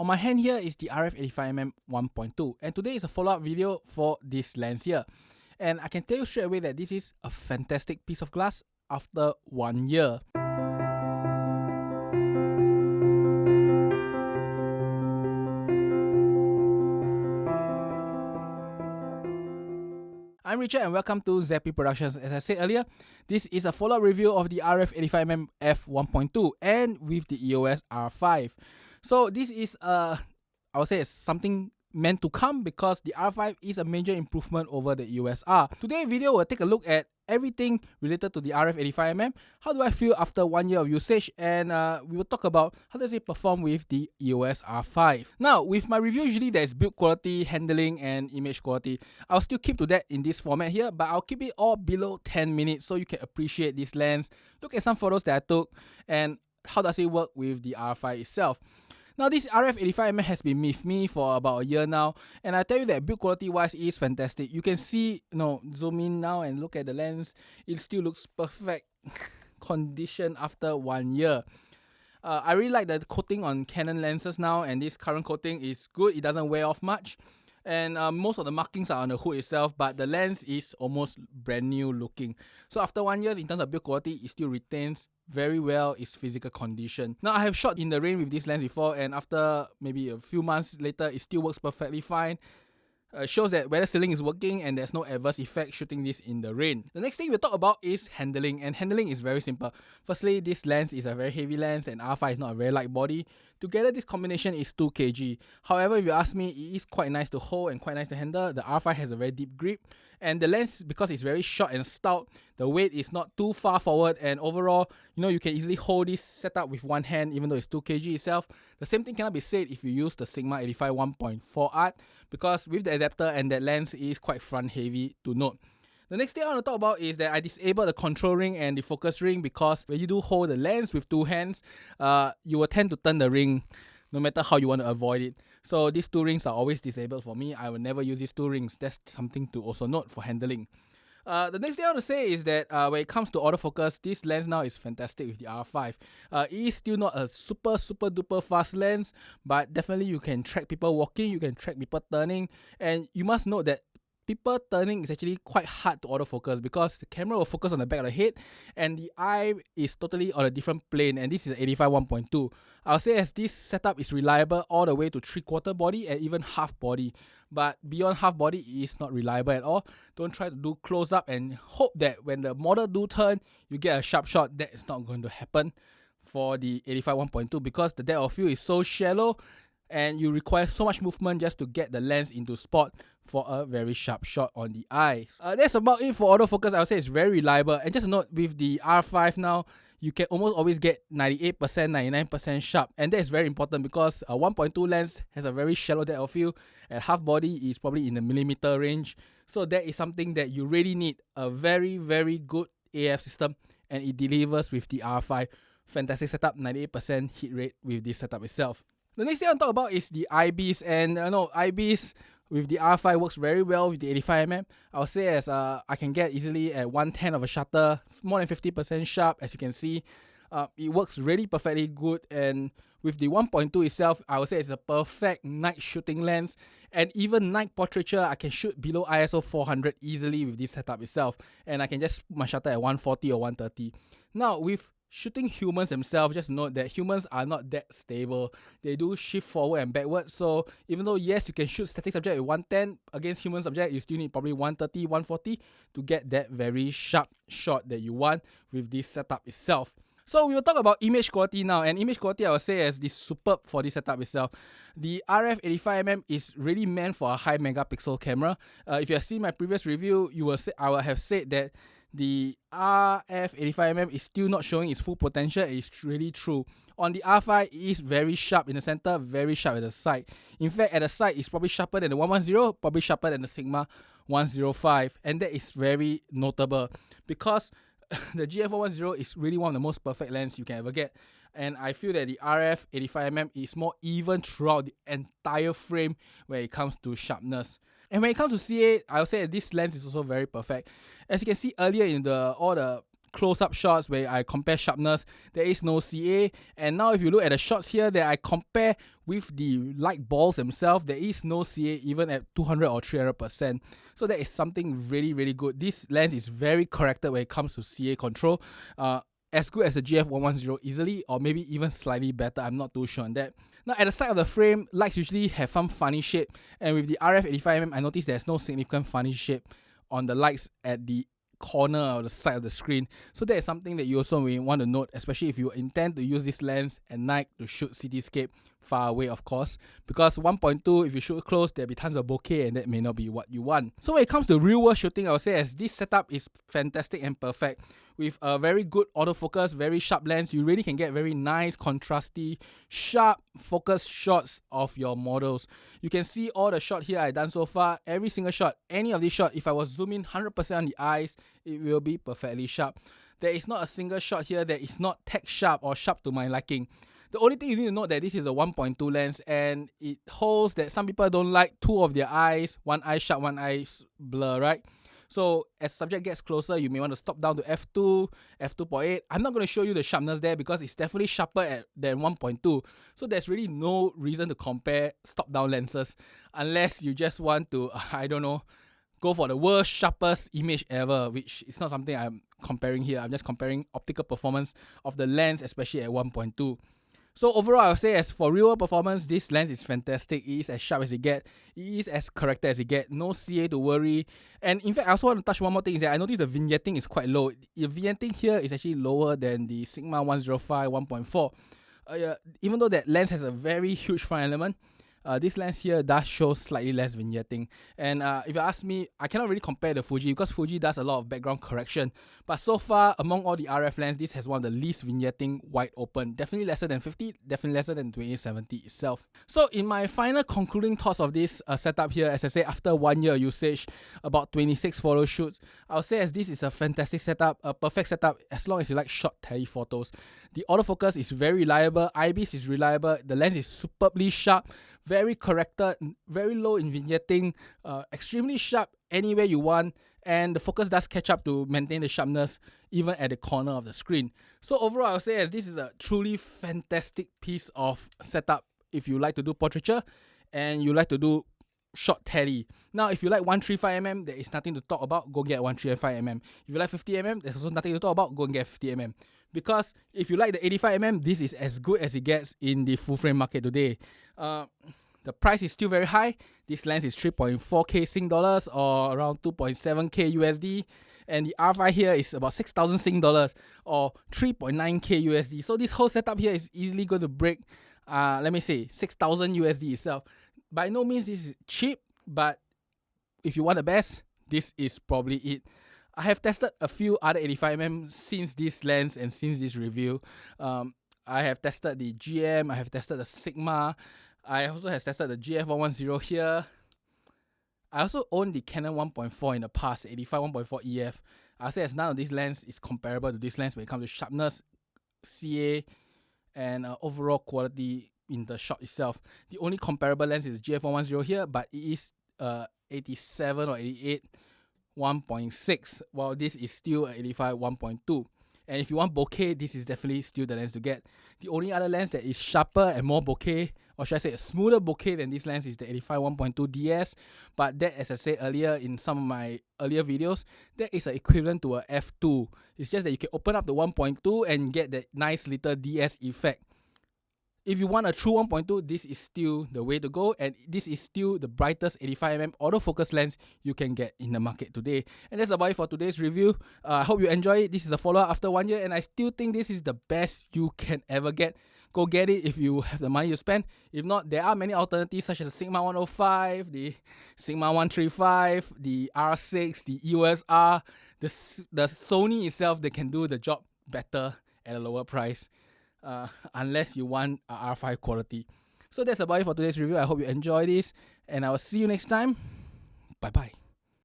On my hand here is the RF85mm F1.2, and today is a follow-up video for this lens here. And I can tell you straight away that this is a fantastic piece of glass after 1 year. I'm Richard and welcome to Zappy Productions. As I said earlier, this is a follow-up review of the RF85mm F1.2 and with the EOS R5. So this is I would say it's something meant to come because the R5 is a major improvement over the EOS R. Today's video will take a look at everything related to the RF85mm. How do I feel after 1 year of usage? And we will talk about how does it perform with the EOS R5. Now, with my review, usually there's build quality, handling, and image quality. I'll still keep to that in this format here, but I'll keep it all below 10 minutes so you can appreciate this lens, look at some photos that I took, and how does it work with the R5 itself. Now, this RF85mm has been with me for about a year now, and I tell you that build quality wise is fantastic. You can see, zoom in now and look at the lens, it still looks perfect condition after 1 year. I really like the coating on Canon lenses now, and this current coating is good. It doesn't wear off much, and most of the markings are on the hood itself, but the lens is almost brand new looking. So after 1 year, in terms of build quality, it still retains very well its physical condition. Now, I have shot in the rain with this lens before, and after maybe a few months later, it still works perfectly fine. Shows that weather sealing is working and there's no adverse effect shooting this in the rain. The next thing we'll talk about is handling, and handling is very simple. Firstly, this lens is a very heavy lens and R5 is not a very light body. Together, this combination is 2 kg. However, if you ask me, it is quite nice to hold and quite nice to handle. The R5 has a very deep grip, and the lens, because it's very short and stout, the weight is not too far forward, and overall, you can easily hold this setup with one hand even though it's 2 kg itself. The same thing cannot be said if you use the Sigma 85 1.4 art, because with the adapter and that lens is quite front heavy to note. The next thing I want to talk about is that I disabled the control ring and the focus ring, because when you do hold the lens with 2 hands, you will tend to turn the ring no matter how you want to avoid it. So these 2 rings are always disabled for me. I will never use these 2 rings. That's something to also note for handling. The next thing I want to say is that when it comes to autofocus, this lens now is fantastic with the R5. It is still not a super duper fast lens, but definitely you can track people walking, you can track people turning, and you must note that people turning is actually quite hard to autofocus because the camera will focus on the back of the head and the eye is totally on a different plane, and this is 85 1.2. I'll say as this setup is reliable all the way to 3/4 body and even half body, but beyond half body it is not reliable at all. Don't try to do close up and hope that when the model do turn you get a sharp shot. That is not going to happen for the 85 1.2 because the depth of field is so shallow and you require so much movement just to get the lens into spot for a very sharp shot on the eyes. That's about it for autofocus. I would say it's very reliable. And just a note, with the R5 now, you can almost always get 98%, 99% sharp. And that is very important because a 1.2 lens has a very shallow depth of field, and half body is probably in the millimeter range. So that is something that you really need a very good AF system, and it delivers with the R5. Fantastic setup, 98% hit rate with this setup itself. The next thing I want to talk about is the IBIS, and IBIS with the R5 works very well with the 85mm. I would say as I can get easily at 1/10 of a shutter, more than 50% sharp, as you can see. It works really perfectly good, and with the 1.2 itself, I would say it's a perfect night shooting lens, and even night portraiture, I can shoot below ISO 400 easily with this setup itself, and I can just put my shutter at 140 or 130. Now, with shooting humans themselves, just note that humans are not that stable. They do shift forward and backward. So even though yes, you can shoot static subject at 110 against human subject, you still need probably 130, 140 to get that very sharp shot that you want with this setup itself. So we will talk about image quality now, and image quality I would say is this superb for this setup itself. The RF85mm is really meant for a high megapixel camera. If you have seen my previous review, you will say I will have said that the RF85mm is still not showing its full potential. It's really true. On the R5, it is very sharp in the center, very sharp at the side. In fact, at the side, it's probably sharper than the 110, probably sharper than the Sigma 105. And that is very notable because the GF110 is really one of the most perfect lenses you can ever get. And I feel that the RF85mm is more even throughout the entire frame when it comes to sharpness. And when it comes to CA, I would say that this lens is also very perfect. As you can see earlier in all the close-up shots where I compare sharpness, there is no CA. And now if you look at the shots here that I compare with the light balls themselves, there is no CA even at 200 or 300%. So that is something really, really good. This lens is very corrected when it comes to CA control. As good as the GF110 easily, or maybe even slightly better. I'm not too sure on that. Now at the side of the frame, lights usually have some funny shape, and with the RF85mm, I noticed there's no significant funny shape on the lights at the corner or the side of the screen. So that is something that you also may want to note, especially if you intend to use this lens at night to shoot cityscape far away, of course, because 1.2, if you shoot close, there'll be tons of bokeh, and that may not be what you want. So when it comes to real world shooting, I would say as this setup is fantastic and perfect. With a very good autofocus, very sharp lens, you really can get very nice, contrasty, sharp, focused shots of your models. You can see all the shot here I've done so far. Every single shot, any of these shots, if I was zoom in 100% on the eyes, it will be perfectly sharp. There is not a single shot here that is not tech sharp or sharp to my liking. The only thing you need to note that this is a 1.2 lens, and it holds that some people don't like two of their eyes, one eye sharp, one eye blur, right? So as subject gets closer, you may want to stop down to f2, f2.8. I'm not going to show you the sharpness there because it's definitely sharper than 1.2. So there's really no reason to compare stop down lenses unless you just want to, I don't know, go for the worst, sharpest image ever, which is not something I'm comparing here. I'm just comparing optical performance of the lens, especially at 1.2. So overall, I would say as for real performance, this lens is fantastic. It is as sharp as it gets. It is as corrected as it gets. No CA to worry. And in fact, I also want to touch one more thing, is that I noticed the vignetting is quite low. The vignetting here is actually lower than the Sigma 105 1.4. Even though that lens has a very huge front element, this lens here does show slightly less vignetting. And if you ask me, I cannot really compare the Fuji because Fuji does a lot of background correction. But so far, among all the RF lenses, this has one of the least vignetting wide open. Definitely lesser than 50, definitely lesser than 2870 itself. So in my final concluding thoughts of this setup here, as I say, after 1 year usage, about 26 photo shoots, I'll say as this is a fantastic setup, a perfect setup as long as you like short tele photos. The autofocus is very reliable, IBIS is reliable, the lens is superbly sharp, very corrected, very low in vignetting, extremely sharp anywhere you want, and the focus does catch up to maintain the sharpness even at the corner of the screen. So overall, I'll say as this is a truly fantastic piece of setup if you like to do portraiture and you like to do short tele. Now, if you like 135mm, there is nothing to talk about, go get 135mm. If you like 50mm, there's also nothing to talk about, go and get 50mm. Because if you like the 85mm, this is as good as it gets in the full frame market today. The price is still very high. This lens is 3.4k Sing dollars or around 2.7k USD. And the R5 here is about 6,000 Sing dollars or 3.9k USD. So this whole setup here is easily going to break, let me say, 6,000 USD itself. By no means this is cheap, but if you want the best, this is probably it. I have tested a few other 85mm since this lens and since this review. I have tested the GM, I have tested the Sigma, I also have tested the GF110 here. I also own the Canon 1.4 in the past, 85 1.4 EF. I'll say as none of this lens is comparable to this lens when it comes to sharpness, CA, and overall quality in the shot itself. The only comparable lens is GF110 here, but it is 87 or 88 1.6, while this is still 85 1.2. And if you want bokeh, this is definitely still the lens to get. The only other lens that is sharper and more bokeh, or should I say a smoother bokeh than this lens, is the 85 1.2 DS. But that, as I said earlier in some of my earlier videos, that is equivalent to a f2. It's just that you can open up the 1.2 and get that nice little DS effect. If you want a true 1.2, this is still the way to go, and this is still the brightest 85mm autofocus lens you can get in the market today. And that's about it for today's review. I hope you enjoy it. This is a follow-up after 1 year, and I still think this is the best you can ever get. Go get it if you have the money to spend. If not, there are many alternatives such as the Sigma 105, the Sigma 135, the R6, the EOS R, the Sony itself. They can do the job better at a lower price. Unless you want a R5 quality. So that's about it for today's review. I hope you enjoy this, and I will see you next time. Bye bye.